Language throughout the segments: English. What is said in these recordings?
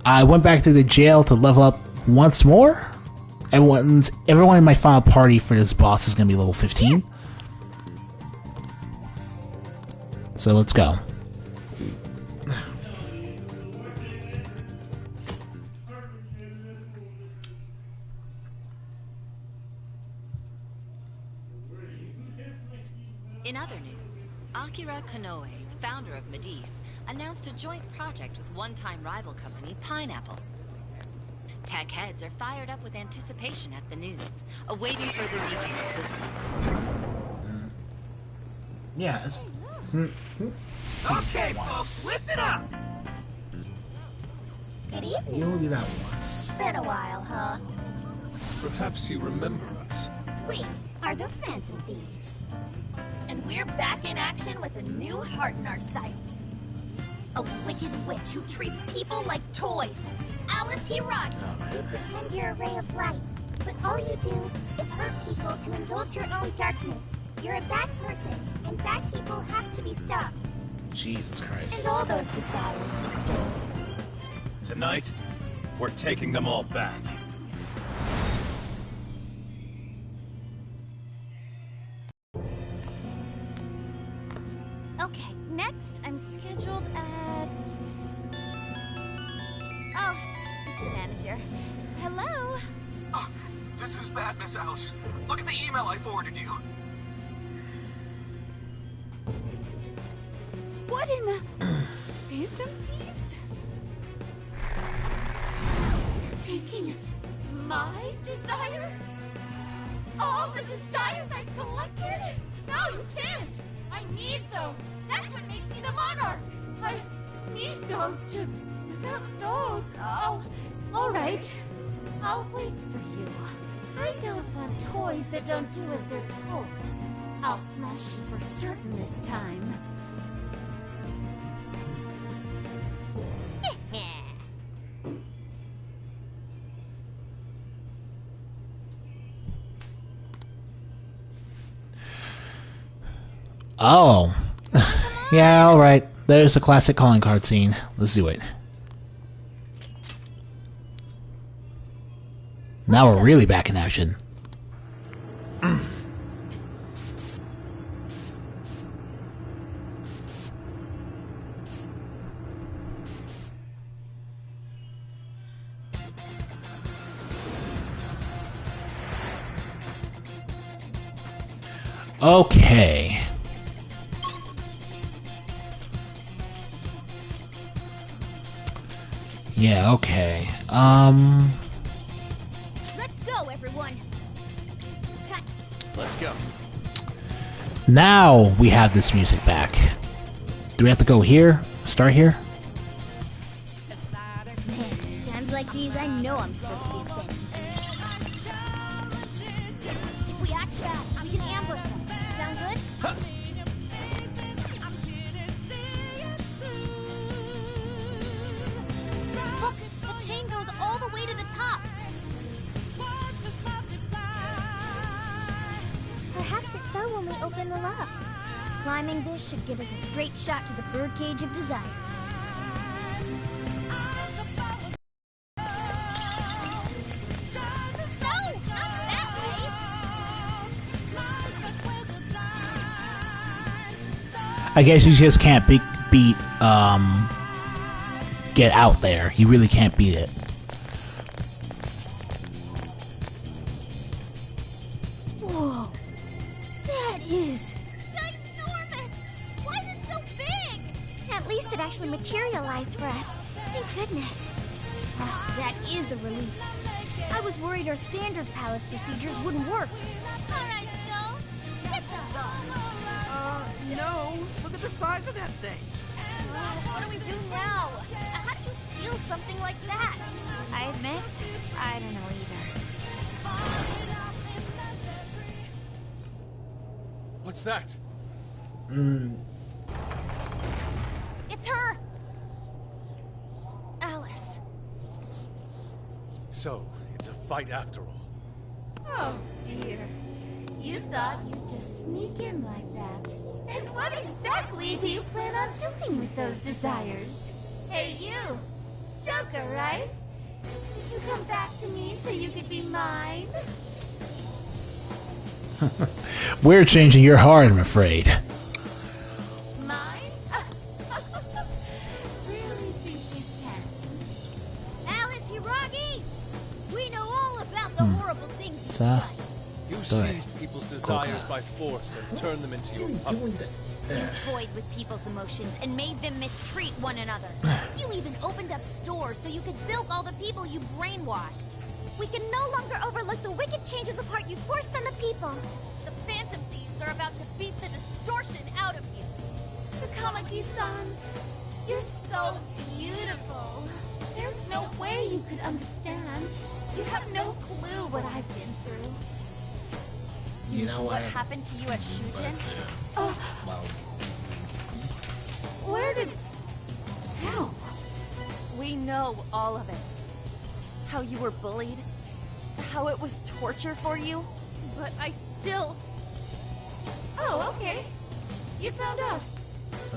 I went back to the jail to level up once more. Everyone in my final party for this boss is going to be level 15. So let's go. In other news, Akira Konoe, founder of Medivh, announced a joint project with one-time rival company Pineapple. Tech heads are fired up with anticipation at the news, awaiting further details with... Yeah, it's... Okay, folks, listen up! Good evening. You only do that once. Been a while, huh? Perhaps you remember us. We are the Phantom Thieves. And we're back in action with a new heart in our sights. A wicked witch who treats people like toys. Alice Hiragi. You pretend you're a ray of light, but all you do is hurt people to indulge your own darkness. You're a bad person, and bad people have to be stopped. Jesus Christ. And all those desires you stole. Tonight, we're taking them all back. Okay, next I'm scheduled at... Oh, it's the manager. Hello? Oh, this is bad, Miss Alice. Look at the email I forwarded you. What in the... Phantom Thieves? Taking my desire? All the desires I've collected? No, you can't! I need those! That's what makes me the monarch! I need those to... Without those, Alright. I'll wait for you. I don't want toys that don't do as they're told. I'll smash you for certain this time. Oh. Yeah, alright. There's a classic calling card scene. Let's do it. Now we're really back in action. Okay. Yeah, okay. Let's go, everyone. Cut. Let's go. Now we have this music back. Do we have to go here? Start here? Man, times like these, I know I'm supposed to be a phantom. If we act fast, we can ambush them. Sound good? Huh. Look, the chain goes all the way to the top. Perhaps it fell when we opened the lock. Climbing this should give us a straight shot to the birdcage of desires. No, not that way. I guess you just can't beat Get Out there. You really can't beat it. Whoa. That is... ginormous! Why is it so big? At least it actually materialized for us. Thank goodness. That is a relief. I was worried our standard palace procedures wouldn't work. Alright, Skull. Get to roll. No. Look at the size of that thing. What do we do now? How do you steal something like that? I admit, I don't know either. What's that? It's her! Alice. So, it's a fight after all. Oh, dear. You thought you'd just sneak in like that. And what exactly do you plan on doing with those desires? Hey, you! Just Joker, right? Did you come back to me so you could be mine? We're changing your heart, I'm afraid. Mine? Really think you can? Alice Hiragi! We know all about the horrible things you've done. You Sorry. seized people's desires by force and turned them into your puppets. You toyed with people's emotions and made them mistreat one another. You even opened up stores so you could bilk all the people you brainwashed. We can no longer overlook the wicked changes of heart you forced on the people. The Phantom Thieves are about to beat the distortion out of you. Takamaki-san, you're so beautiful. There's no way you could understand. You have no clue what I've been through. You know What happened to you at Shujin? Oh, Well, where did... How? We know all of it. How you were bullied. How it was torture for you. But I still... Oh, okay. You found out.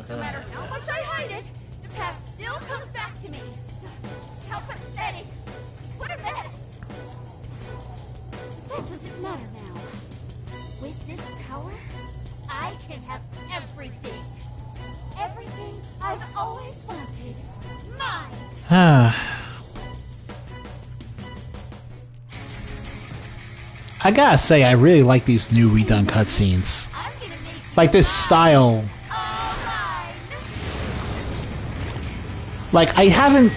no matter how much I hide it, the past still comes back to me. How pathetic. What a mess. That doesn't matter now. With this power, I can have everything. Everything I've always wanted. Mine. I gotta say, I really like these new redone cutscenes. I'm gonna make Like this style. all mine. Like, I haven't...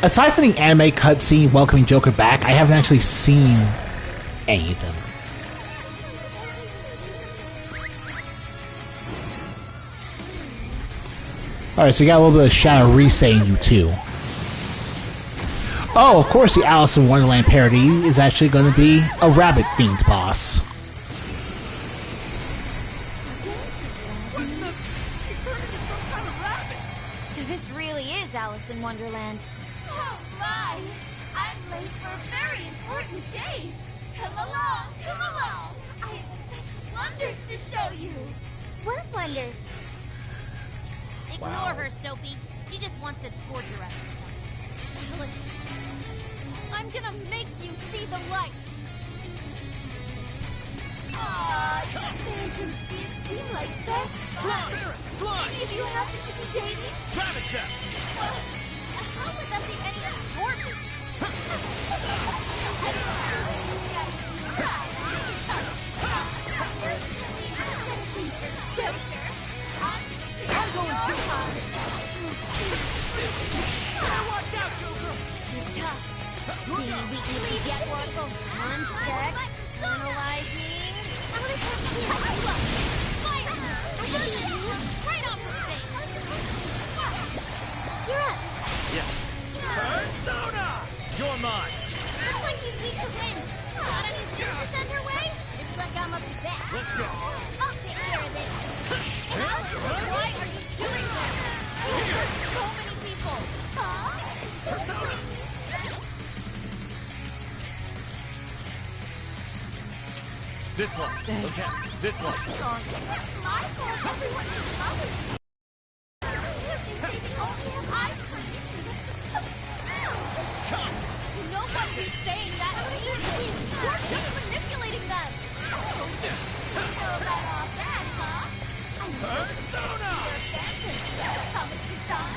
Aside from the anime cutscene welcoming Joker back, I haven't actually seen any of them. Alright, so you got a little bit of Shadow Risei in you too. Oh, of course the Alice in Wonderland parody is actually going to be a rabbit fiend boss. So this really is Alice in Wonderland. Oh my! I'm late for a very important date. Come along, come along. I have such wonders to show you. What wonders? Wow. Ignore her, Sophie. She just wants to torture us. Alice, I'm gonna make you see the light. Aw, you Phantom Thieves seem like best Slime! buds. Slime! Any of you happen to be dating? Rabbit Step! How would that be any of your business? I'm going too hard! Watch out, Joker! She's tough. Seeing weaknesses yet, Oracle. One sec. Analyzing. Fire! Right off her face! You're up. Yeah. Persona! You're mine! Looks like she's weak to wind. Got any wind to send her way? Looks like I'm up to bat. Let's go! I'll take care of this. Alice, why are you doing this? You hurt so many people. Huh? Persona! This one. Okay, this one. My fault. Everyone is loving me. They say the only have eyes for me. Nobody's saying that means. You're just manipulating them. You know about all that, huh? Persona! Comic-Con.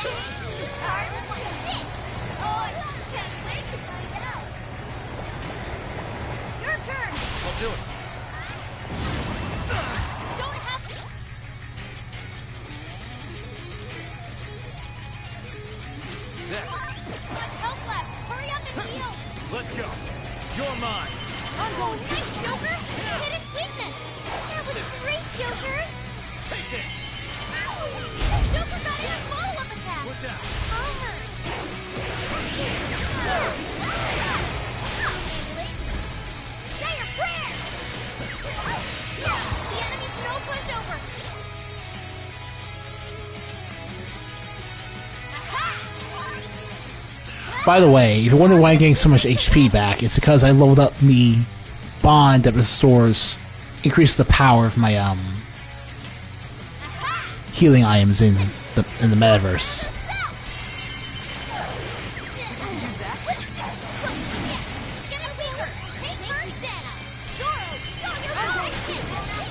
Change me, card. What's this? Oh, I can't wait to find out. Your turn. I'll do it. Don't have to. There. Much help left. Hurry up and heal. Let's go. You're mine. I'm going. Nice, Joker. Hit its weakness. That was great, Joker. Take this. Joker got in a follow-up attack. Switch out. Say your prayer. The enemy's no pushover. By the way, if you're wondering why I'm getting so much HP back, it's because I leveled up the bond that restores, increases the power of my healing items in the metaverse. use that. Yes, get it bigger. Take first, Dana. Zoro, show your action. Nice.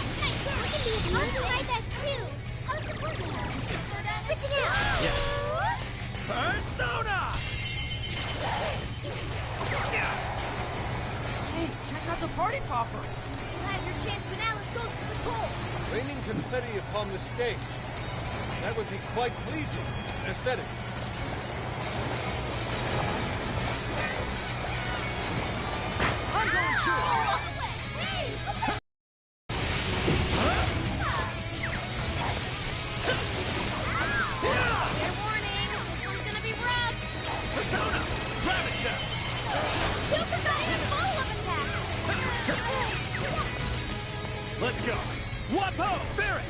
I'll do my best too. Switching out. Persona! Hey, check out the party popper. You'll have your chance when Alice goes for the goal. Raining confetti upon the stage. That would be quite pleasing. Aesthetic. I'm going to. Fair warning, this one's gonna be rough. Persona! Rabbit Shell! You forgot his follow-up attack. Let's go! Wapo! Barret!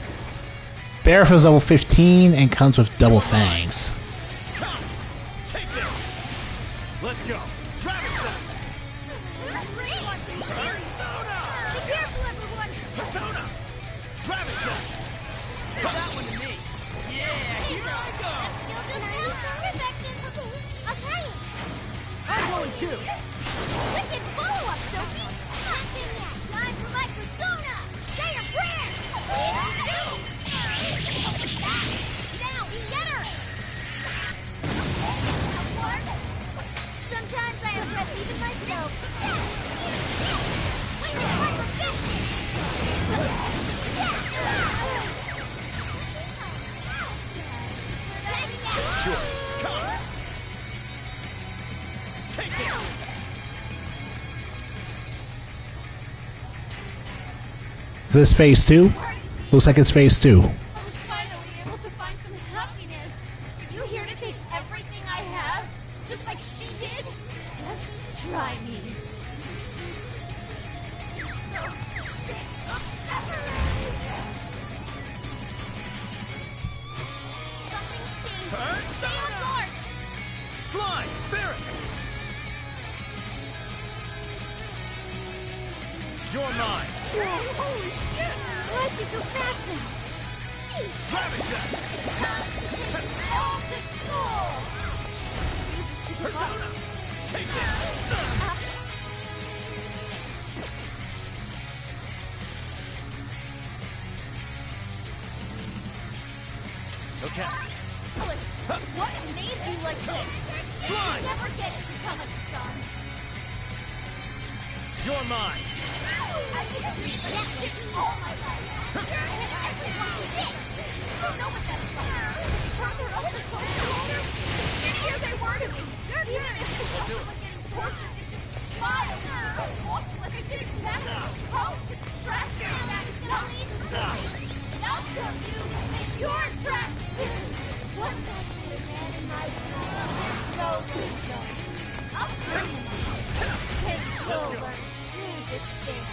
Barret is level 15 and comes with double fangs. Come! Take this! Let's go! Rabbit Shell! Persona! Be careful, everyone. Persona! Rabbit Shell! That one to me. Yeah, here I go. Skill just now. Perfection. I'll try it. I'm going to. Wicked follow-up, Sophie. Time for my persona. Say your prayer. Now, get her. Sometimes I impress even myself. Wait, it's my perfection. Sure! Come! Take this! Is this phase 2? Looks like it's phase 2. I was finally able to find some happiness. You here to take everything I have? Just like she did? Just try me. So sick of separating. Something's changed. Persona! Stay on guard. Slime! Barret! You're mine! Holy shit! Why is she so fast now? Sheesh. Rabbit Shell! All to school. Uses to give up. Persona! Take this! Okay. Alice, what made you like this? Slime! Never get it to come at the sun. You're mine! I've been treated like that shit all my life. And I can watch this. You don't know what that's like. Further up the social ladder, the shittier they were to me. Even if the person was getting tortured, they just smiled and walked like I didn't matter. Oh, it's trash. And I'll show you that you're trash too. Once I put a man in my place, slowly going, I'll turn him on. Take over, lead this thing.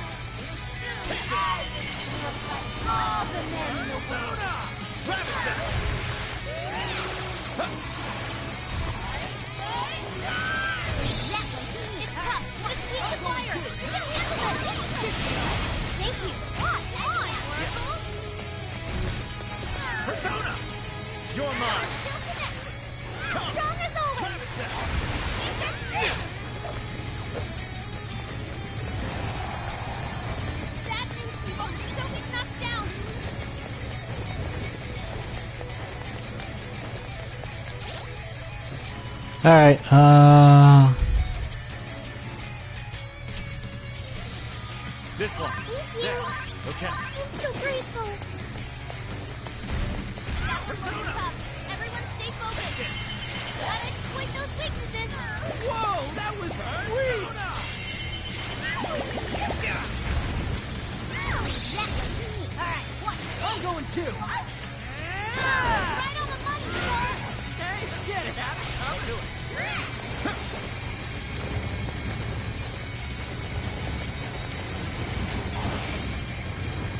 Soon I will be loved by all the men in the world. Rabbit Shell! That one's it's tough, but it's weak to fire. You can handle it. Thank you. Come on, Oracle. Persona! You're mine! Still connect. Strong as always. Rabbit Shell! Bad news, people. Sophie's knocked down. Alright, This one. Thank you. There. Okay. I'm so grateful. That one looks tough. Everyone stay focused. Gotta exploit those weaknesses. Whoa, that was sweet. That one's unique. Alright, watch this. I'm going to. Right on the money, sir. Hey, get it, Abby. I'll do it.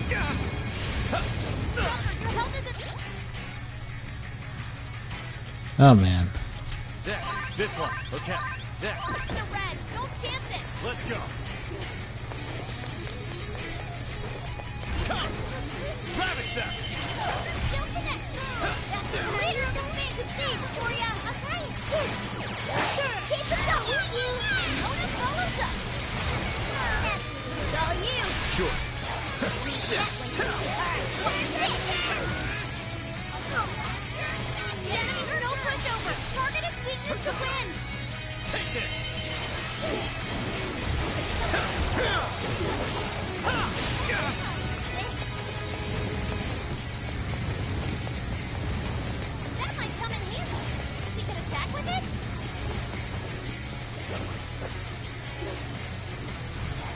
Your health isn't... oh man. There. This one. Okay. There. The red. Don't chance it. Let's go. Come. Rabbit Shell! Still connect. That's the leader of the fantasy for ya. I'll try it. Kick Sure. No pushover! Target its weakness to win! Take this! That might come in handy. We could attack with it?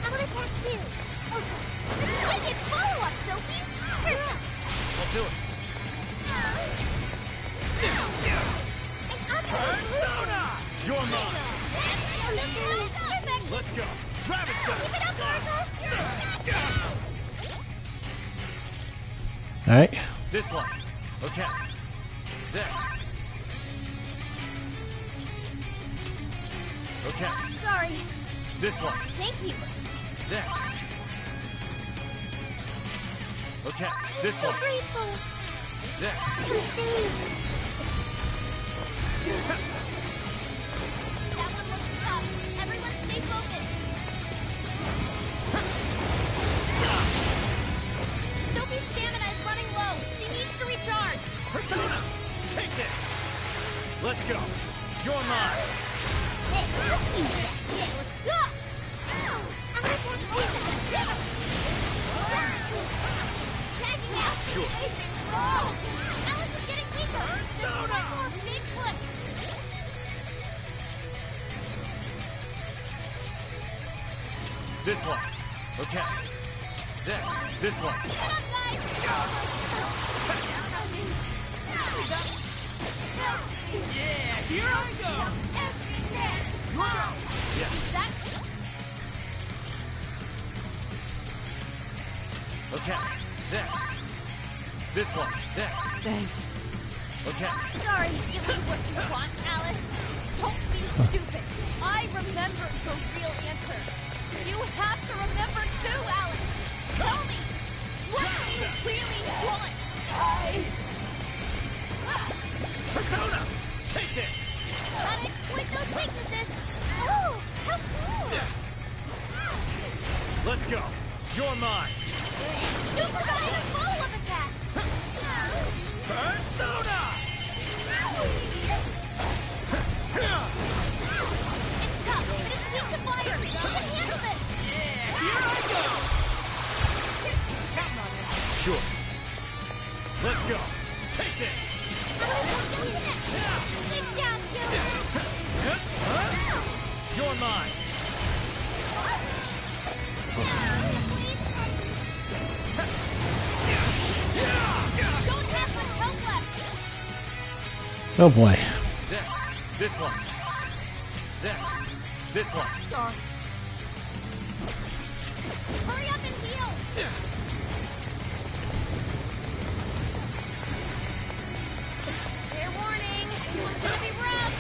I'm gonna attack too. Oh, let's get follow-up, Sophie! I'll do it. Persona! You're mine! Perfect! Let's go! Grab it, son! Keep it up, Martha! Alright. This one. Okay. There. Okay. Sorry. This one. Thank you. There. Okay. This So one. grateful. There. Received. That one looks tough. Everyone stay focused. Sophie's stamina is running low. She needs to recharge. Persona! Take this! Let's go! You're mine! Hey, let's use that. Yeah, let's go. I'm gonna attack too. Tagging out. Sure. Oh, Alice is getting weaker. Persona! One more big push. This one. Okay. There. This one. Keep it up, guys. Yeah, here I go! Yeah. Okay. There. This one. There. Thanks. Okay. Sorry, give me what you want, Alice. Don't be stupid. I remember your real answer. You have to remember too, Alice. Tell me, what do you really want? Persona! Take this! Gotta exploit those weaknesses. Oh, how cool! Let's go! You're mine! You forgot a follow-up attack. Persona! It's tough, but it's weak to fire. You can handle this. Yeah, here I go! Sure. Let's go! Take this! Good job, Gilbert. You're mine! Don't have much help left. Oh boy. There. This one. There. This one. Sorry. Hurry up and heal. Fair warning. This one's gonna be rough.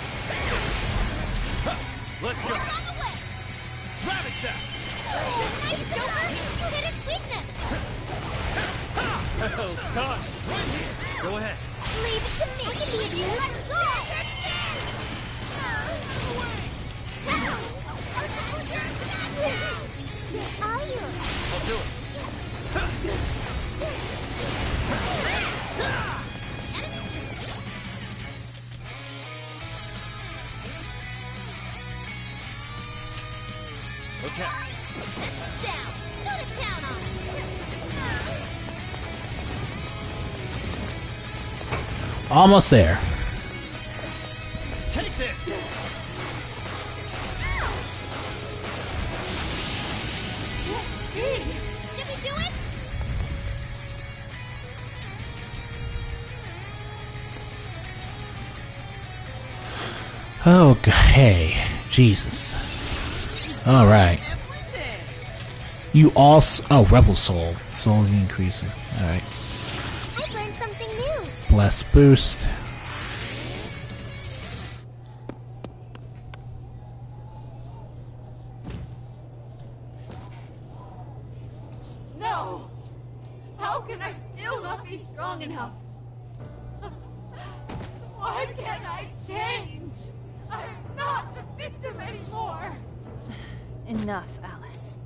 Let's go! It's on the way. Rabbit Step! Nice, Joker. You hit its weakness. Oh, Tosh! Right here! Go ahead. Leave it to me. I can be of use. Let's go. Where are you? I'll do it. Okay. Down. Go to town on it. Almost there. Take this! Did we do it? Okay. Jesus. Alright. You also. Oh, Rebel Soul. Soul increasing. Alright. I learned something new. Bless boost. No! How can I still not be strong enough? Why can't I change? I'm not the victim anymore! Enough, Alice.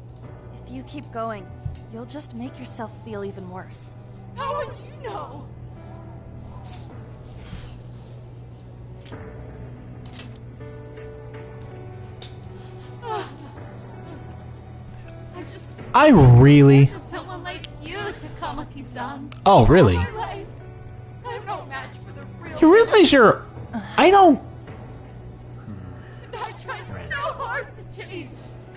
If you keep going, you'll just make yourself feel even worse. How would you know? I really... To someone like you, Takamaki-san. Oh, really? My life. I'm no match for the real. You realize you're... I don't... And I tried so hard to change.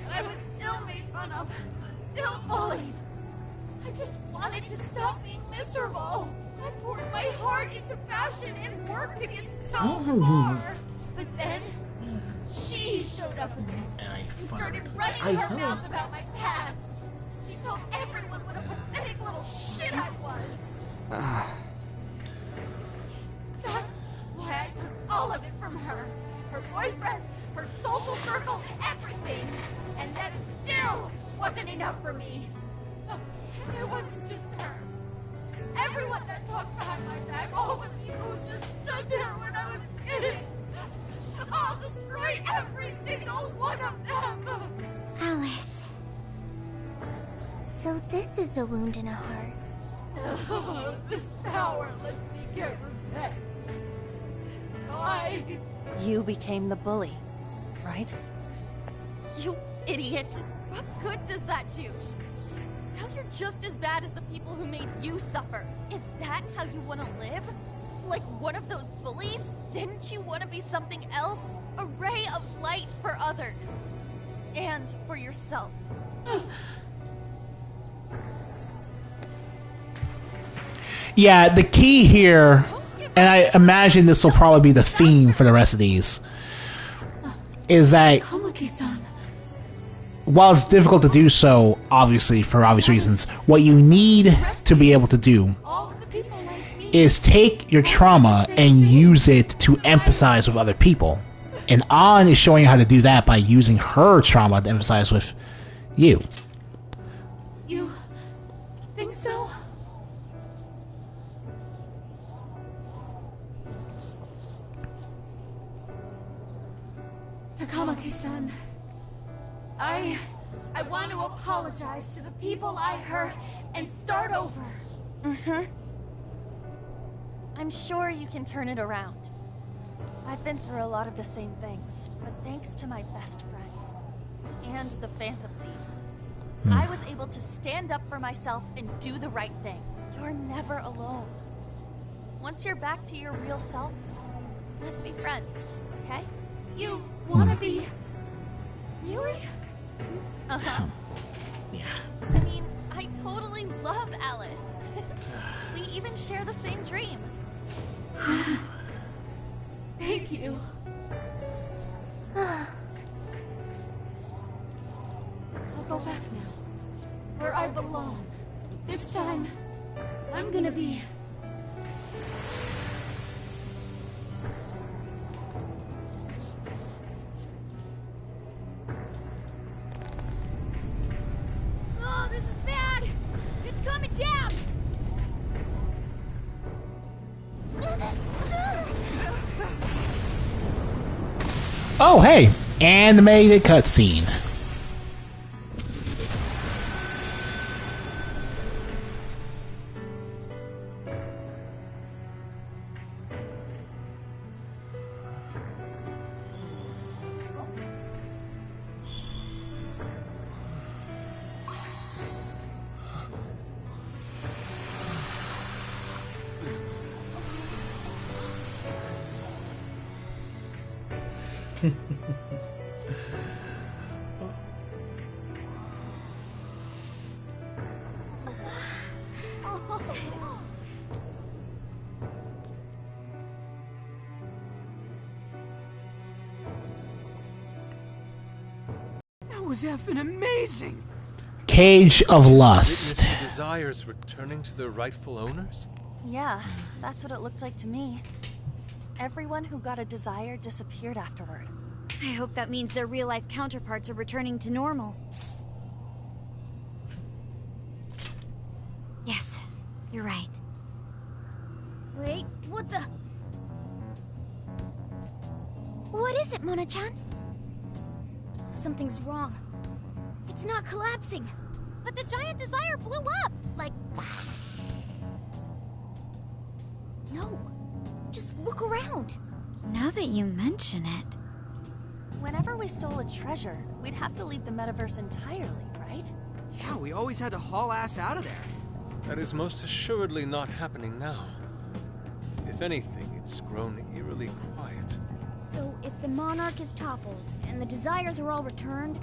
And I was still made fun of. Still bullied. I just wanted to stop being miserable. I poured my heart into fashion and worked to get so far. But then, she showed up again and started running her mouth about my past. She told everyone what a pathetic little shit I was. That's why I took all of it from her. Her boyfriend, her social circle, everything. And that still wasn't enough for me. It wasn't just her. Everyone that talked behind my back, all the people who just stood there when I was kidding. I'll destroy every single one of them. Alice. So this is a wound in a heart. Oh, this power lets me get revenge. So You became the bully, right? You idiot! What good does that do? Now you're just as bad as the people who made you suffer. Is that how you want to live? Like one of those bullies? Didn't you want to be something else? A ray of light for others. And for yourself. Yeah, the key here, and I imagine this will probably be the theme for the rest of these, is that while it's difficult to do so, obviously, for obvious reasons, what you need to be able to do is take your trauma and use it to empathize with other people. And An is showing you how to do that by using her trauma to empathize with you. You think so? Takamaki-san, I want to apologize to the people I hurt and start over. Mm-hmm. I'm sure you can turn it around. I've been through a lot of the same things, but thanks to my best friend and the Phantom Thieves, I was able to stand up for myself and do the right thing. You're never alone. Once you're back to your real self, let's be friends, okay? You wanna be... Really? Uh-huh. Yeah. I mean, I totally love Alice. We even share the same dream. Thank you. I'll go back now, where I belong. This time, I'm gonna be... Oh, this is bad! It's coming down! Oh, hey! Animated cutscene. That was effing amazing! Cage of Lust. Witness the desires returning to their rightful owners? Yeah, that's what it looked like to me. Everyone who got a desire disappeared afterward. I hope that means their real-life counterparts are returning to normal. Yes, you're right. Wait, what the... What is it, Mona-chan? Something's wrong. It's not collapsing, but the giant desire blew up! Like... No. Just look around. Now that you mention it... Whenever we stole a treasure, we'd have to leave the metaverse entirely, right? Yeah, we always had to haul ass out of there. That is most assuredly not happening now. If anything, it's grown eerily quiet. So if the monarch is toppled and the desires are all returned,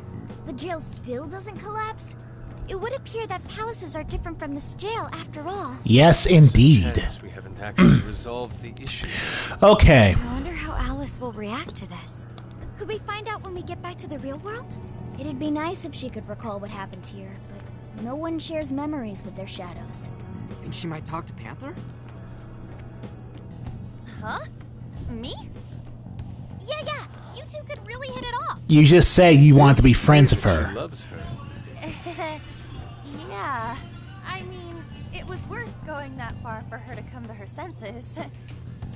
the jail still doesn't collapse? It would appear that palaces are different from this jail after all. Yes, indeed. We haven't actually resolved the issue. Okay. I wonder how Alice will react to this. Could we find out when we get back to the real world? It'd be nice if she could recall what happened here, but no one shares memories with their shadows. Think she might talk to Panther? Huh? Me? Yeah, you two could really hit it off. You just say you want to be friends with her. She loves her. Yeah. I mean, it was worth going that far for her to come to her senses.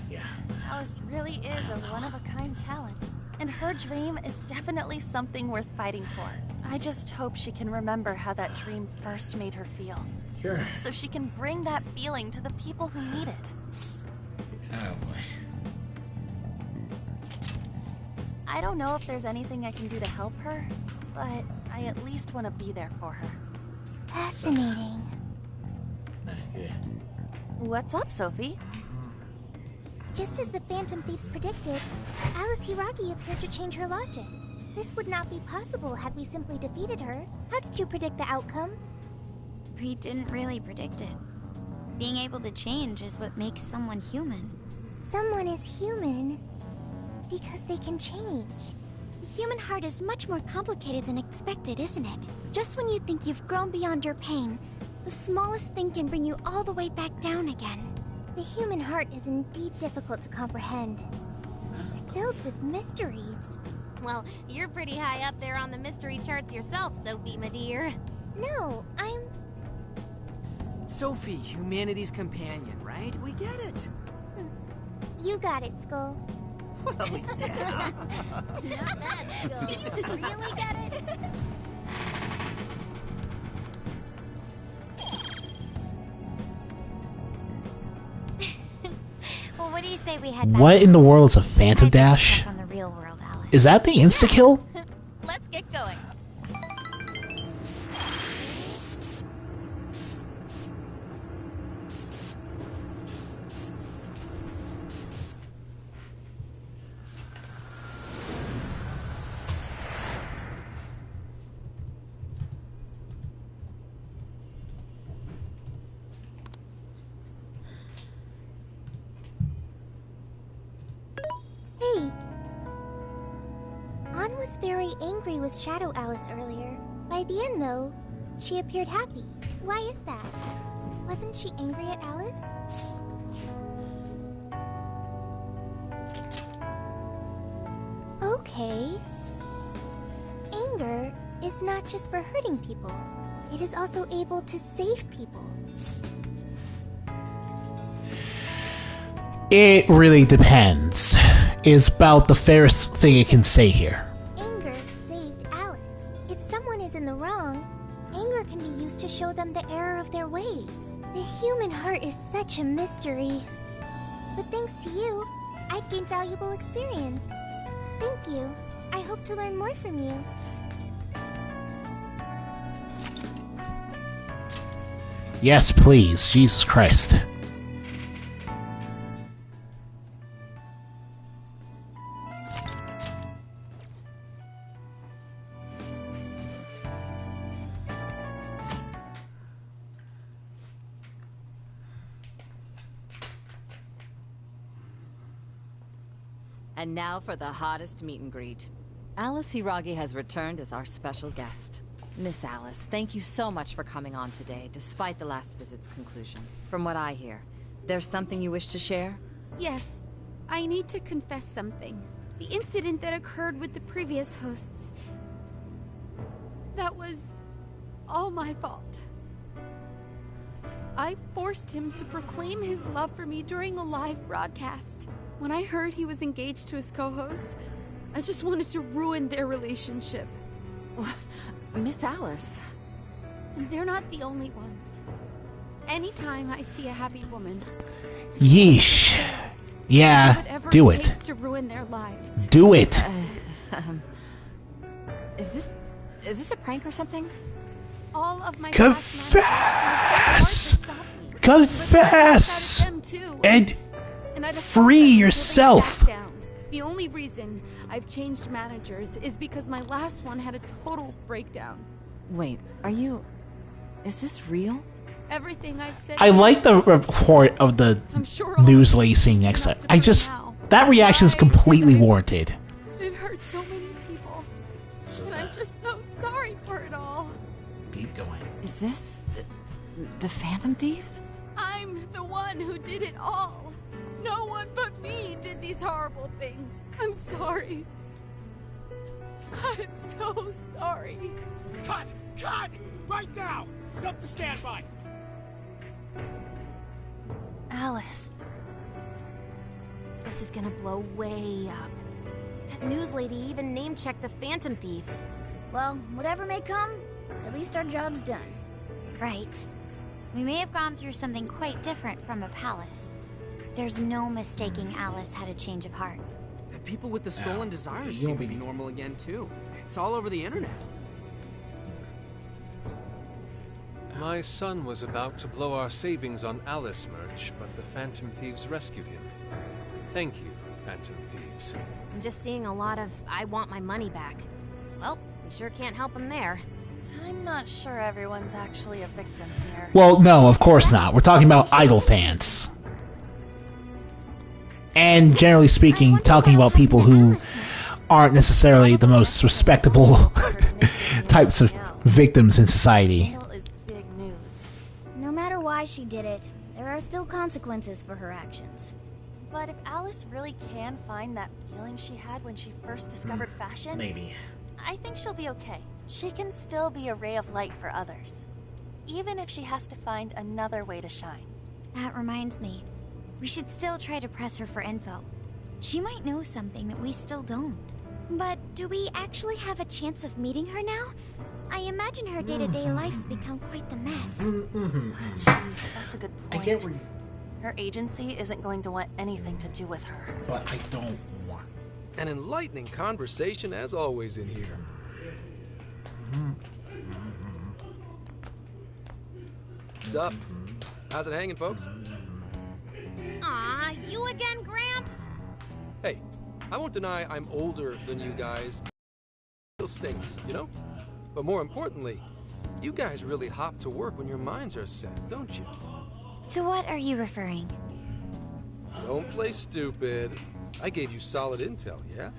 Yeah. Alice really is a one-of-a-kind talent. And her dream is definitely something worth fighting for. I just hope she can remember how that dream first made her feel. Sure. So she can bring that feeling to the people who need it. Oh boy. I don't know if there's anything I can do to help her, but I at least want to be there for her. Fascinating. Yeah. What's up, Sophie? Just as the Phantom Thieves predicted, Alice Hiragi appeared to change her logic. This would not be possible had we simply defeated her. How did you predict the outcome? We didn't really predict it. Being able to change is what makes someone human. Someone is human because they can change. The human heart is much more complicated than expected, isn't it? Just when you think you've grown beyond your pain, the smallest thing can bring you all the way back down again. The human heart is indeed difficult to comprehend. It's filled with mysteries. Well, you're pretty high up there on the mystery charts yourself, Sophie, my dear. No, I'm... Sophie, humanity's companion, right? We get it. You got it, Skull. Well, yeah. Not bad, Skull. Do you really get it? Well, what do you say we head back? What in the world is a Phantom Dash? On the real world, Alice. Is that the insta-kill? Let's get going. Hey. Ann was very angry with Shadow Alice earlier. By the end, though, she appeared happy. Why is that? Wasn't she angry at Alice? Okay. Anger is not just for hurting people. It is also able to save people. It really depends. It's about the fairest thing it can say here. Anger saved Alice. If someone is in the wrong, anger can be used to show them the error of their ways. The human heart is such a mystery. But thanks to you, I've gained valuable experience. Thank you. I hope to learn more from you. Yes, please. Jesus Christ. And now for the hottest meet and greet. Alice Hiragi has returned as our special guest. Miss Alice, thank you so much for coming on today, despite the last visit's conclusion. From what I hear, there's something you wish to share? Yes. I need to confess something. The incident that occurred with the previous hosts... that was... all my fault. I forced him to proclaim his love for me during a live broadcast. When I heard he was engaged to his co-host, I just wanted to ruin their relationship. Miss Alice. They're not the only ones. Anytime I see a happy woman, Yeesh. Yeah, do it. takes to ruin their lives. Do it. Is this a prank or something? All of my Confess! Confess! And free yourself! The only reason I've changed managers is because my last one had a total breakdown. Wait, is this real? Everything I've said. I like the report of the news lady saying next time. That reaction is completely warranted. It hurt so many people. And I'm just so sorry for it all. Keep going. Is this the Phantom Thieves? I'm the one who did it all. No one but me did these horrible things. I'm sorry. I'm so sorry. Cut! Cut! Right now! Jump to standby! Alice. This is gonna blow way up. That news lady even name-checked the Phantom Thieves. Well, whatever may come, at least our job's done. Right. We may have gone through something quite different from a palace. There's no mistaking Alice had a change of heart. The people with the stolen desires seem to be normal again, too. It's all over the internet. My son was about to blow our savings on Alice merch, but the Phantom Thieves rescued him. Thank you, Phantom Thieves. I'm just seeing a lot of I want my money back. Well, we sure can't help him there. I'm not sure everyone's actually a victim here. Well, no, of course not. We're talking about idol fans. And generally speaking, talking about people who aren't necessarily the most respectable types of victims in society. No matter why she did it, there are still consequences for her actions. But if Alice really can find that feeling she had when she first discovered fashion, maybe. I think she'll be okay. She can still be a ray of light for others, even if she has to find another way to shine. That reminds me, we should still try to press her for info. She might know something that we still don't. But do we actually have a chance of meeting her now? I imagine her day-to-day life's become quite the mess. Jeez, that's a good point. I get where her agency isn't going to want anything to do with her. But I don't want. An enlightening conversation as always in here. What's up? How's it hanging, folks? Aw, you again, Gramps? Hey, I won't deny I'm older than you guys. Still stings, you know? But more importantly, you guys really hop to work when your minds are set, don't you? To what are you referring? Don't play stupid. I gave you solid intel, yeah?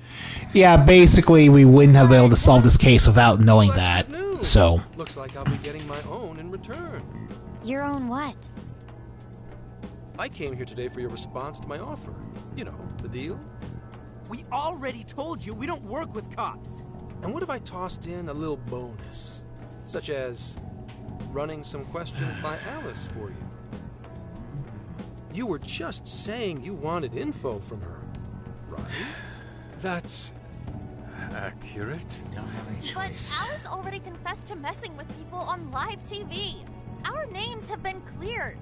Yeah, basically, we wouldn't have been able to solve this case without knowing that. So. Looks like I'll be getting my own in return. Your own what? I came here today for your response to my offer. You know, the deal. We already told you we don't work with cops. And what if I tossed in a little bonus? Such as running some questions by Alice for you. You were just saying you wanted info from her, right? That's accurate. Don't have any But choice. Alice already confessed to messing with people on live TV. Our names have been cleared.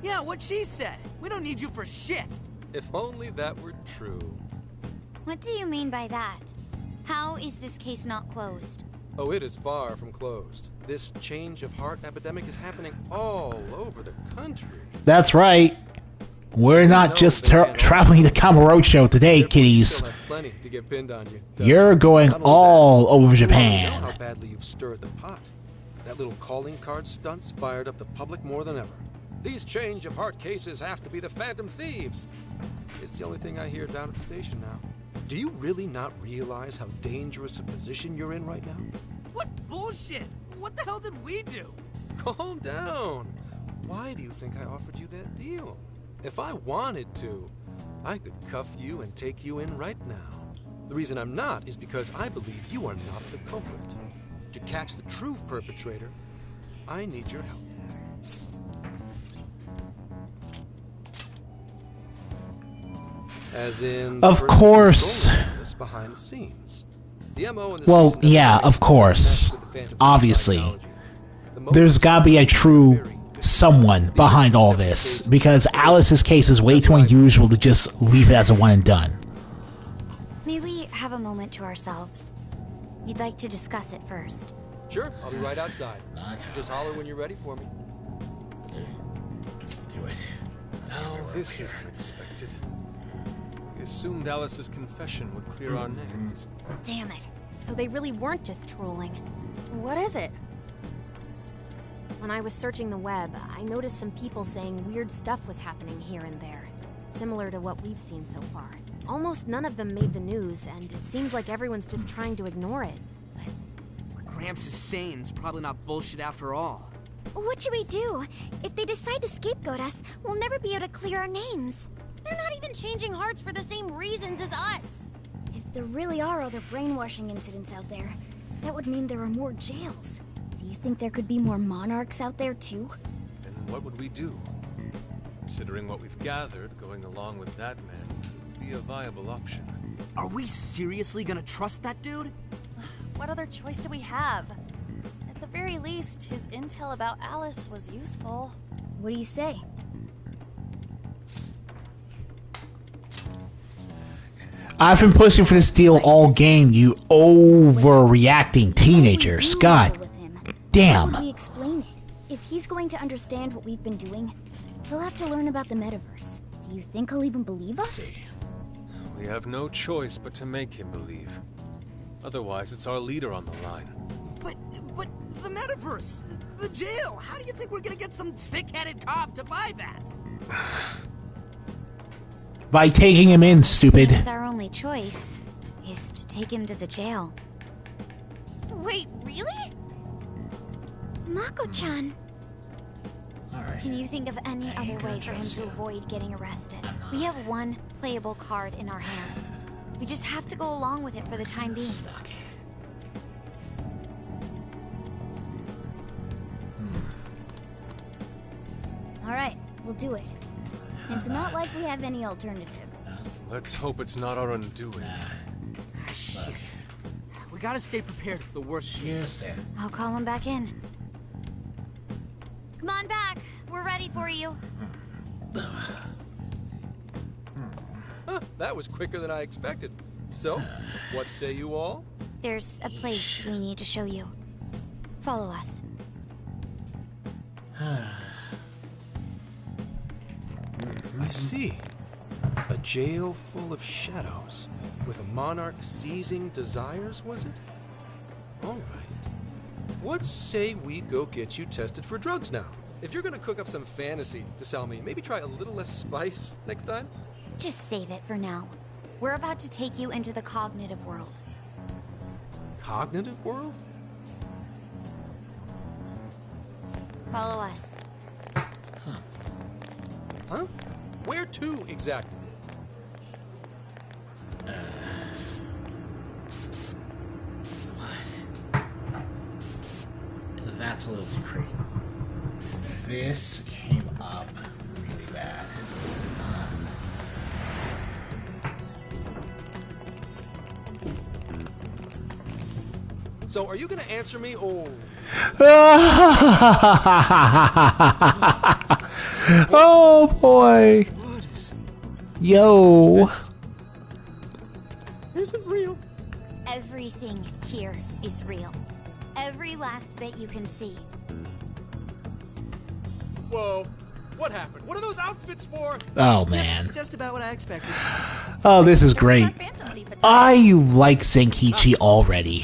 Yeah, what she said. We don't need you for shit. If only that were true. What do you mean by that? How is this case not closed? Oh, it is far from closed. This change of heart epidemic is happening all over the country. That's right. We're not just traveling the Kama Roadshow today, kiddies. Still have plenty to get pinned on you. You're going all over You know Japan. how badly you've stirred the pot. That little calling card stunts fired up the public more than ever. These change of heart cases have to be the Phantom Thieves. It's the only thing I hear down at the station now. Do you really not realize how dangerous a position you're in right now? What bullshit? What the hell did we do? Calm down. Why do you think I offered you that deal? If I wanted to, I could cuff you and take you in right now. The reason I'm not is because I believe you are not the culprit. To catch the true perpetrator, I need your help. As in, Of course. behind the scenes. The MO in this Well, season yeah, doesn't of course. match with the Phantom Obviously. ideology. The there's gotta be a true someone behind all this, because Alice's case is way too unusual to just leave it as a one and done. May we have a moment to ourselves? We'd like to discuss it first. Sure, I'll be right outside. Just holler when you're ready for me. Do it. Now this is unexpected. We assumed Alice's confession would clear our names. Damn it. So they really weren't just trolling. What is it? When I was searching the web, I noticed some people saying weird stuff was happening here and there, similar to what we've seen so far. Almost none of them made the news, and it seems like everyone's just trying to ignore it. What Gramps is saying is probably not bullshit after all. What should we do? If they decide to scapegoat us, we'll never be able to clear our names. They're not even changing hearts for the same reasons as us. If there really are other brainwashing incidents out there, that would mean there are more jails. Do you think there could be more monarchs out there too? And what would we do? Considering what we've gathered, going along with that man would be a viable option. Are we seriously gonna trust that dude? What other choice do we have? At the very least, his intel about Alice was useful. What do you say? I've been pushing for this deal all game, you overreacting teenagers. God damn. How would we explain it? If he's going to understand what we've been doing, he'll have to learn about the metaverse. Do you think he'll even believe us? We have no choice but to make him believe. Otherwise, it's our leader on the line. But the metaverse, the jail, how do you think we're gonna get some thick-headed cop to buy that? By taking him in, stupid. Seems our only choice is to take him to the jail. Wait, really? Mako-chan. Can you think of any other way for him to avoid getting arrested? We have one playable card in our hand. We just have to go along with it for the time being. Alright, we'll do it. It's not like we have any alternative. Let's hope it's not our undoing. Shit. We gotta stay prepared for the worst case. I'll call him back in. Come on back. We're ready for you. Huh, that was quicker than I expected. So, what say you all? There's a place we need to show you. Follow us. I see. A jail full of shadows. With a monarch seizing desires, was it? All right. What say we go get you tested for drugs now? If you're gonna cook up some fantasy to sell me, maybe try a little less spice next time? Just save it for now. We're about to take you into the cognitive world. Cognitive world? Follow us. Huh? Where to, exactly? That's a little too crazy. This came up really bad. So, are you gonna answer me, or... Oh boy. What is... Yo. This isn't real. Everything here is real. Every last bit you can see. Whoa. What happened? What are those outfits for? Oh man. Just about what I expected. Oh, this is great. I like Zenkichi already.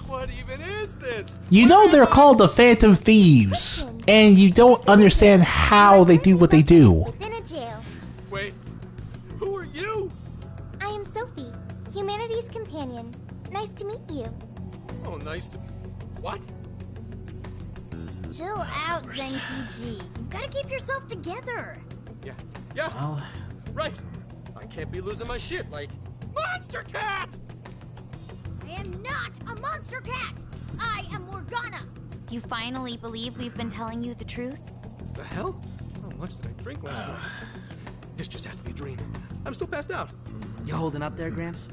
What even is this? You know they're called the Phantom Thieves, and you don't understand how they do what they do. In a jail. Wait. Who are you? I am Sophie, humanity's companion. Nice to meet you. Oh, nice to... What? Chill out, Zenkichi. You've got to keep yourself together. Yeah. Well, Right. I can't be losing my shit like... Monster Cat! I am not a monster cat. I am Morgana. You finally believe we've been telling you the truth? The hell? How much did I drink last night? This just had to be a dream. I'm still passed out. You holding up there, Gramps?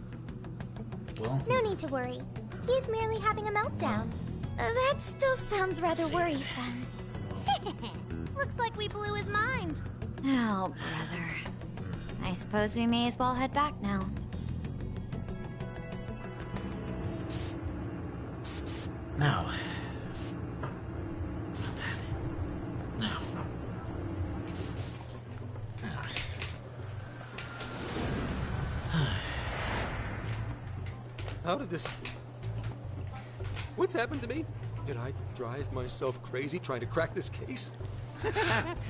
well. No need to worry. He's merely having a meltdown. That still sounds rather worrisome. Looks like we blew his mind. Oh, brother. I suppose we may as well head back now. Now. How did this... What's happened to me? Did I drive myself crazy trying to crack this case?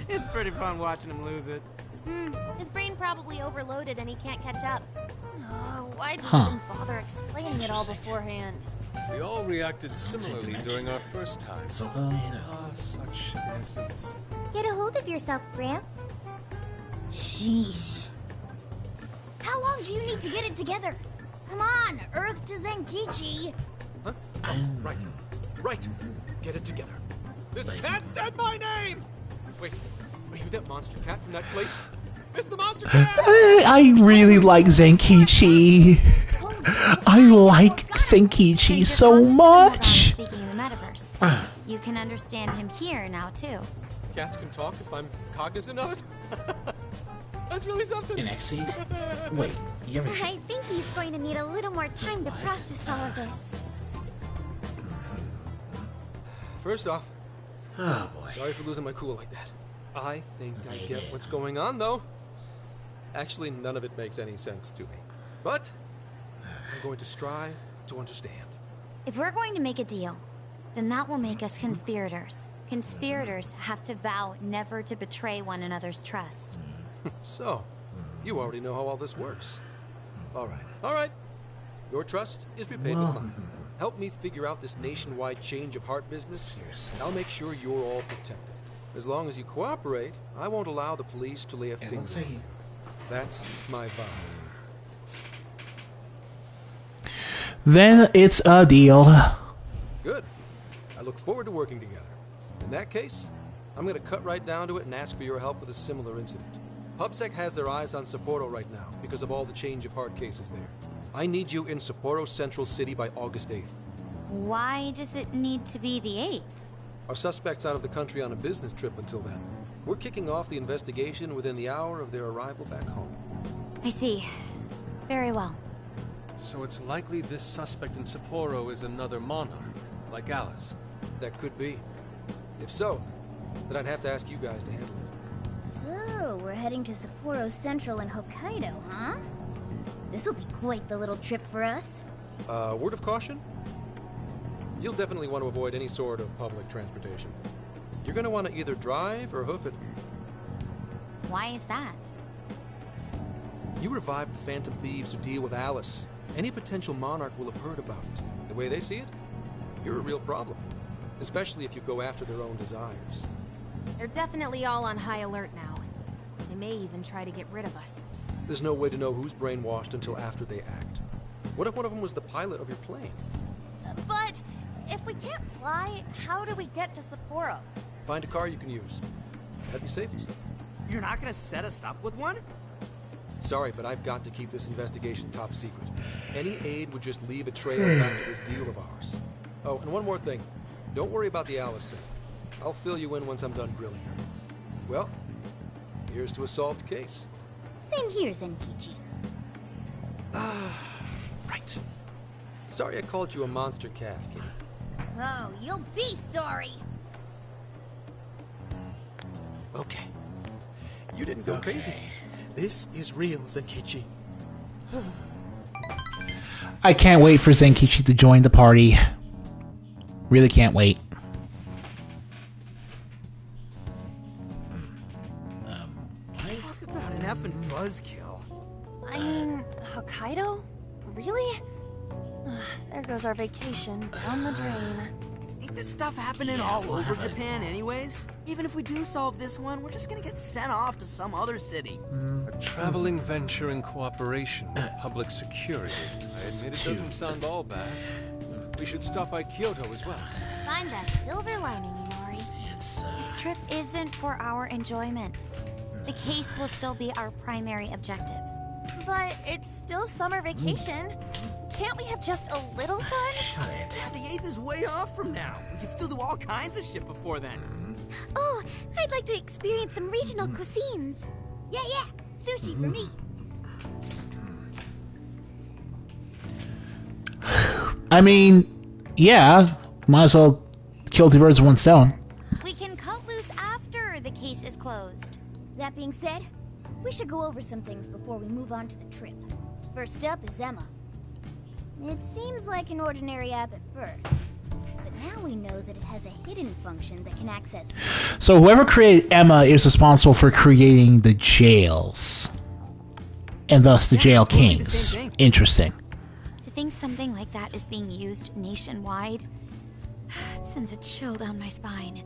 It's pretty fun watching him lose it. His brain probably overloaded and he can't catch up. Why did you even bother explaining it all beforehand? We all reacted similarly during our first time. Such innocence. Get a hold of yourself, Gramps. Sheesh. How long do you need to get it together? Come on, Earth to Zenkichi. Huh? Oh, right. Right. Get it together. This cat said my name! Wait, are you that monster cat from that place? It's the monster cat! I really like Zenkichi. I like Zenkichi so much. Speaking of the metaverse, you can understand him here now too. Cats can talk if I'm cognizant of it? That's really something. In XC? Wait, you ever... I think he's going to need a little more time to process all of this. First off, oh boy. Sorry for losing my cool like that. I think I get what's going on, though. Actually, none of it makes any sense to me. But I'm going to strive to understand. If we're going to make a deal, then that will make us conspirators. Conspirators have to vow never to betray one another's trust. So, you already know how all this works. All right. Your trust is repaid with mine. Help me figure out this nationwide change of heart business, and I'll make sure you're all protected. As long as you cooperate, I won't allow the police to lay a finger on you. That's my vow. Then it's a deal. Good. I look forward to working together. In that case, I'm going to cut right down to it and ask for your help with a similar incident. PubSec has their eyes on Sapporo right now because of all the change of heart cases there. I need you in Sapporo Central City by August 8th. Why does it need to be the 8th? Our suspect's out of the country on a business trip until then. We're kicking off the investigation within the hour of their arrival back home. I see. Very well. So it's likely this suspect in Sapporo is another monarch, like Alice. That could be. If so, then I'd have to ask you guys to handle it. So, we're heading to Sapporo Central in Hokkaido, huh? This'll be quite the little trip for us. Word of caution? You'll definitely want to avoid any sort of public transportation. You're going to want to either drive or hoof it. Why is that? You revived the Phantom Thieves to deal with Alice. Any potential monarch will have heard about it. The way they see it, you're a real problem. Especially if you go after their own desires. They're definitely all on high alert now. They may even try to get rid of us. There's no way to know who's brainwashed until after they act. What if one of them was the pilot of your plane? But if we can't fly, how do we get to Sapporo? Find a car you can use. That'd be safest. You're not gonna set us up with one? Sorry, but I've got to keep this investigation top secret. Any aid would just leave a trail back to this deal of ours. Oh, and one more thing. Don't worry about the Alice thing. I'll fill you in once I'm done grilling her. Well, here's to a solved case. Same here, Zenkichi. Right. Sorry I called you a monster cat, Kitty. Oh, you'll be sorry. Okay. You didn't go crazy. This is real, Zenkichi. I can't wait for Zenkichi to join the party. Really can't wait. Talk about an effing buzzkill. I mean, Hokkaido? Really? There goes our vacation down the drain. Ain't this stuff happening all over Japan anyways? Even if we do solve this one, we're just gonna get sent off to some other city. A traveling venture in cooperation with public security. I admit it doesn't sound all bad. We should stop by Kyoto as well. Find that silver lining, Inori. This trip isn't for our enjoyment. The case will still be our primary objective. But it's still summer vacation. Can't we have just a little fun? Shut it. Yeah, the 8th is way off from now. We can still do all kinds of shit before then. Oh, I'd like to experience some regional cuisines. Yeah, sushi for me. I mean, yeah, might as well kill two birds with one stone. We can cut loose after the case is closed. That being said, we should go over some things before we move on to the trip. First up is Emma. It seems like an ordinary app at first, but now we know that it has a hidden function that can access... So whoever created Emma is responsible for creating the jails. And thus the jail kings. Interesting. To think something like that is being used nationwide, it sends a chill down my spine.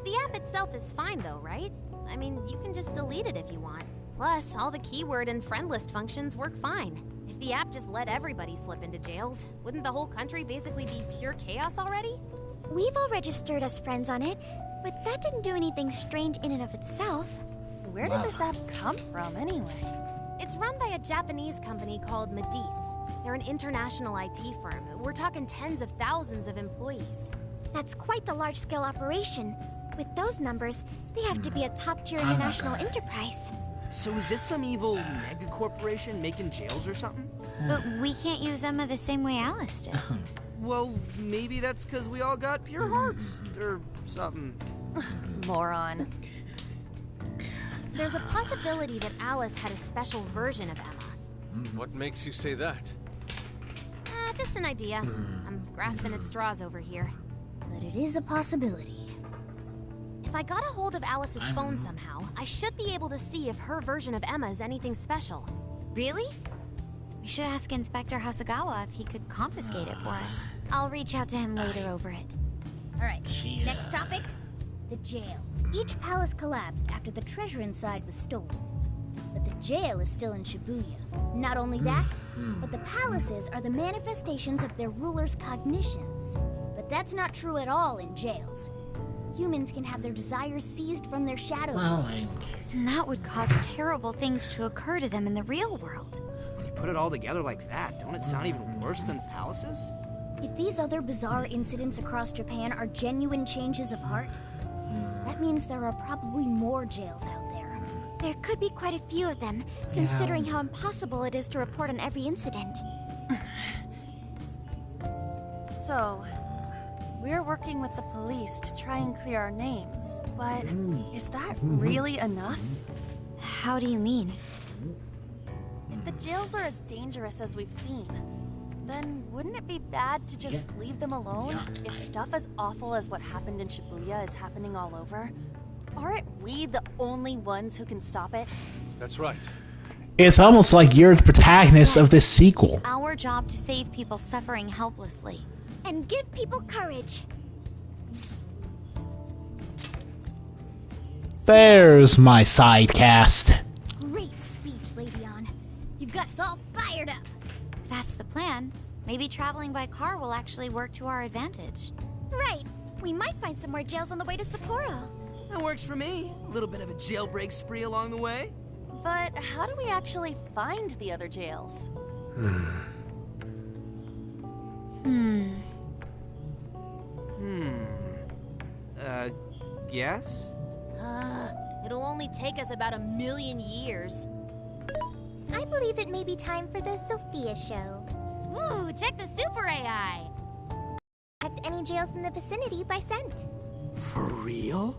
The app itself is fine though, right? I mean, you can just delete it if you want. Plus, all the keyword and friend list functions work fine. If the app just let everybody slip into jails, wouldn't the whole country basically be pure chaos already? We've all registered as friends on it, but that didn't do anything strange in and of itself. Where did this app come from, anyway? It's run by a Japanese company called Medice. They're an international IT firm. We're talking tens of thousands of employees. That's quite the large-scale operation. With those numbers, they have to be a top-tier international enterprise. So is this some evil mega corporation making jails or something? But we can't use Emma the same way Alice did. Well, maybe that's because we all got pure hearts, or something. Moron. There's a possibility that Alice had a special version of Emma. What makes you say that? Just an idea. I'm grasping at straws over here. But it is a possibility. If I got a hold of Alice's phone somehow, I should be able to see if her version of Emma is anything special. Really? We should ask Inspector Hasagawa if he could confiscate it for us. I'll reach out to him later over it. Alright, next topic. The jail. Each palace collapsed after the treasure inside was stolen. But the jail is still in Shibuya. Not only that, but the palaces are the manifestations of their rulers' cognitions. But that's not true at all in jails. Humans can have their desires seized from their shadows. And that would cause terrible things to occur to them in the real world. When you put it all together like that, don't it sound even worse than palaces? If these other bizarre incidents across Japan are genuine changes of heart, that means there are probably more jails out there. There could be quite a few of them, considering how impossible it is to report on every incident. So, we're working with the police to try and clear our names, but is that really enough? How do you mean? If the jails are as dangerous as we've seen, then wouldn't it be bad to just leave them alone if stuff as awful as what happened in Shibuya is happening all over? Aren't we the only ones who can stop it? That's right. It's almost like you're the protagonist of this sequel. It's our job to save people suffering helplessly. And give people courage. There's my side cast. Great speech, Lady Ann. You've got us all fired up. If that's the plan, maybe traveling by car will actually work to our advantage. Right. We might find some more jails on the way to Sapporo. That works for me. A little bit of a jailbreak spree along the way. But how do we actually find the other jails? Yes? It'll only take us about 1,000,000 years. I believe it may be time for the Sophia show. Ooh, check the super AI! Detect any jails in the vicinity by scent. For real?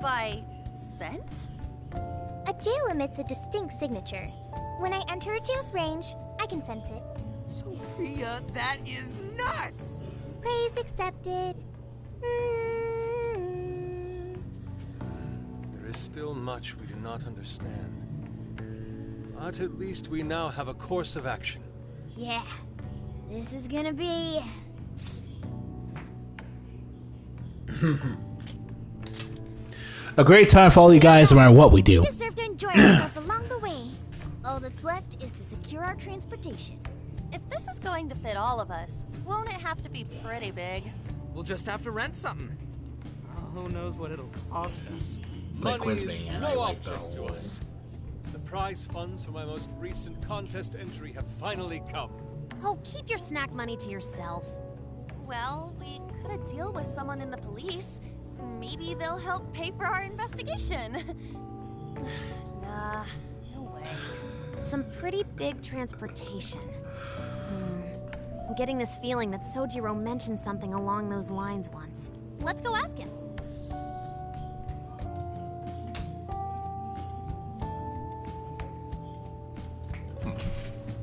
By scent? A jail emits a distinct signature. When I enter a jail's range, I can sense it. Sophia, that is nuts! Praise accepted. There is still much we do not understand. But at least we now have a course of action. Yeah, this is gonna be... A great time for all you guys, no matter what we do. We deserve to enjoy ourselves along the way. All that's left is to secure our transportation. If this is going to fit all of us, won't it have to be pretty big? We'll just have to rent something. Who knows what it'll cost us. Money is no object to us. The prize funds for my most recent contest entry have finally come. Oh, keep your snack money to yourself. Well, we could have deal with someone in the police. Maybe they'll help pay for our investigation. Nah, no way. Some pretty big transportation. I'm getting this feeling that Sojiro mentioned something along those lines once. Let's go ask him.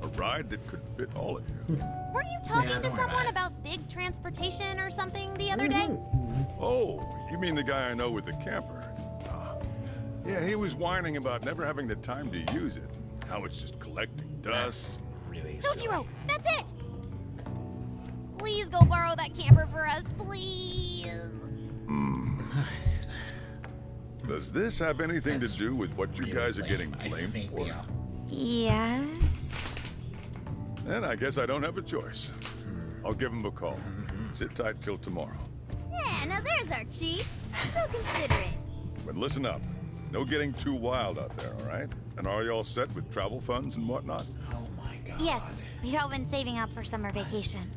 A ride that could fit all of you. Were you talking to someone about big transportation or something the other day? Oh, you mean the guy I know with the camper? Yeah, he was whining about never having the time to use it. Now it's just collecting dust. Really Sojiro, that's it! Please go borrow that camper for us, please. Does this have anything to do with what you guys are getting blamed for? Yes. Then I guess I don't have a choice. I'll give him a call. Sit tight till tomorrow. Yeah, now there's our chief. So considerate. But listen up. No getting too wild out there, all right? And are you all set with travel funds and whatnot? Oh my god. Yes, we'd all been saving up for summer vacation.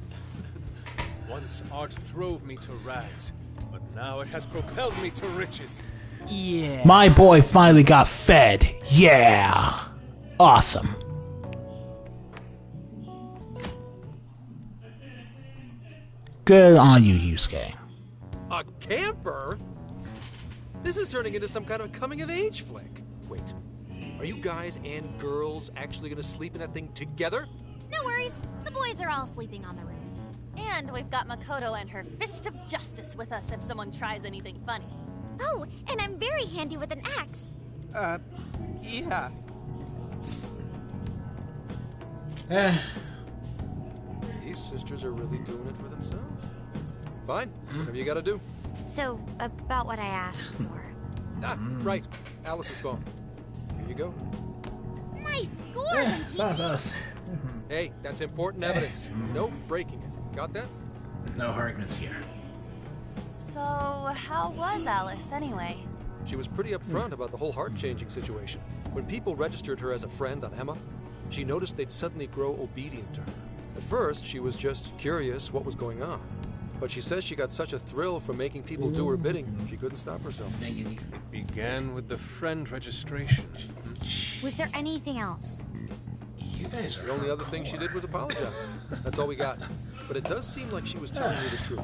Once art drove me to rags, but now it has propelled me to riches. Yeah. My boy finally got fed. Yeah. Awesome. Good on you, Yusuke. A camper? This is turning into some kind of coming-of-age flick. Wait, are you guys and girls actually gonna sleep in that thing together? No worries. The boys are all sleeping on the roof. And we've got Makoto and her fist of justice with us if someone tries anything funny. Oh, and I'm very handy with an axe. Yeah. These sisters are really doing it for themselves. Fine, whatever you gotta do. So, about what I asked for. Ah, right. Alice's phone. Here you go. Nice scores, Enkichi. Hey, that's important evidence. No breaking it. Got that? No arguments here. So, how was Alice anyway? She was pretty upfront about the whole heart-changing situation. When people registered her as a friend on Emma, she noticed they'd suddenly grow obedient to her. At first, she was just curious what was going on. But she says she got such a thrill from making people do her bidding, she couldn't stop herself. It began with the friend registration. Was there anything else? You guys are The only other thing she did was apologize. That's all we got. But it does seem like she was telling you the truth.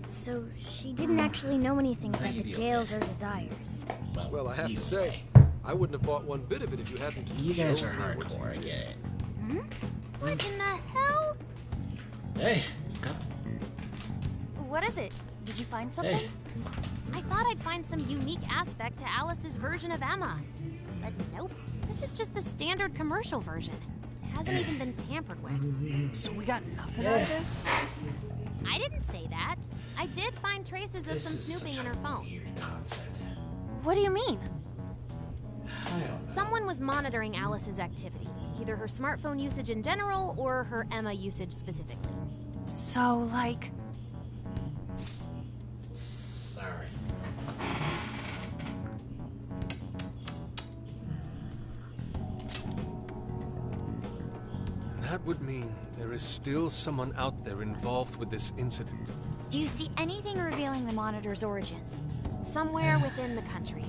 So she didn't actually know anything about the jails or desires. Well, I have to say, I wouldn't have bought one bit of it if you hadn't. You guys shown are me what hardcore, I get it. What in the hell? Hey, come. What is it? Did you find something? I thought I'd find some unique aspect to Alice's version of Emma. But nope, this is just the standard commercial version. It hasn't even been tampered with. So we got nothing out of this? I didn't say that. I did find traces of some snooping in her phone. What do you mean? Someone was monitoring Alice's activity, either her smartphone usage in general or her Emma usage specifically. So, like... Sorry. That would mean there is still someone out there involved with this incident. Do you see anything revealing the monitor's origins? Somewhere within the country.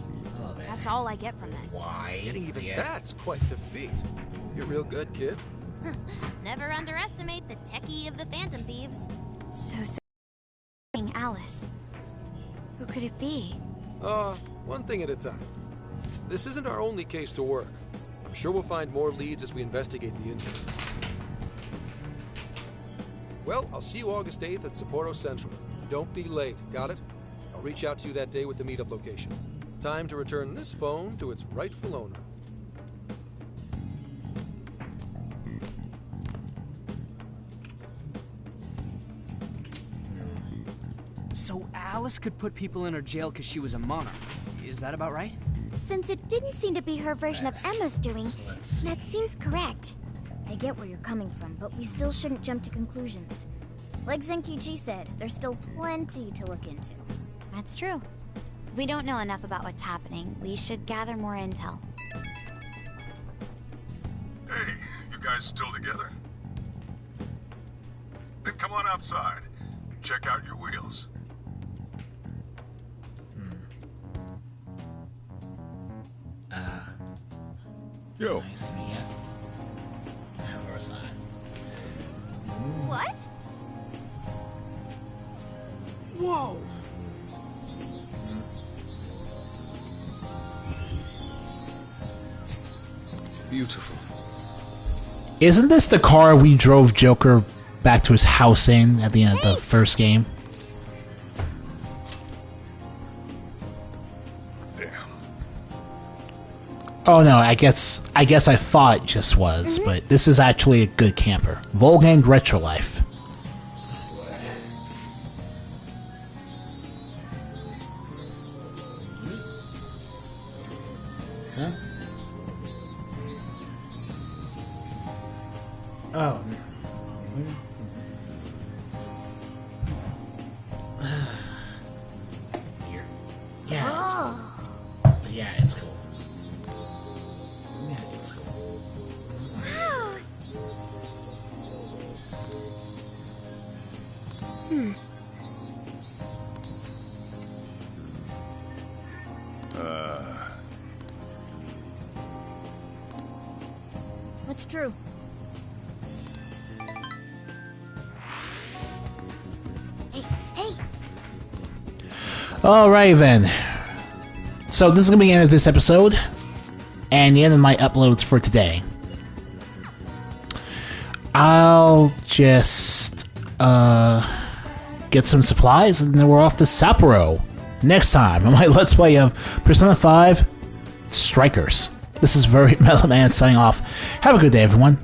That's all I get from this. Why? Getting even that's quite the feat. You're real good, kid. Never underestimate the techie of the Phantom Thieves. So Alice. Who could it be? One thing at a time. This isn't our only case to work. I'm sure we'll find more leads as we investigate the incidents. Well, I'll see you August 8th at Sapporo Central. Don't be late, got it? I'll reach out to you that day with the meetup location. Time to return this phone to its rightful owner. So Alice could put people in her jail because she was a monarch. Is that about right? Since it didn't seem to be her version of Emma's doing, that seems correct. I get where you're coming from, but we still shouldn't jump to conclusions. Like Zenkichi said, there's still plenty to look into. That's true. We don't know enough about what's happening. We should gather more intel. Hey, you guys still together? come on outside. Check out your wheels. Yo. Nice. Yeah. Where was I? What? Whoa! Beautiful. Isn't this the car we drove Joker back to his house in at the end of the first game? Oh no, I guess I thought it just was, but this is actually a good camper. Volgang Retro Life. Huh? Oh. Here. Yeah, it's cool. Yeah, it's cool. Yeah, it's cool. What's true? Hey. Alright then. So this is going to be the end of this episode, and the end of my uploads for today. I'll just get some supplies, and then we're off to Sapporo next time on my Let's Play of Persona 5 Strikers. This is Very Mellow Man signing off. Have a good day, everyone.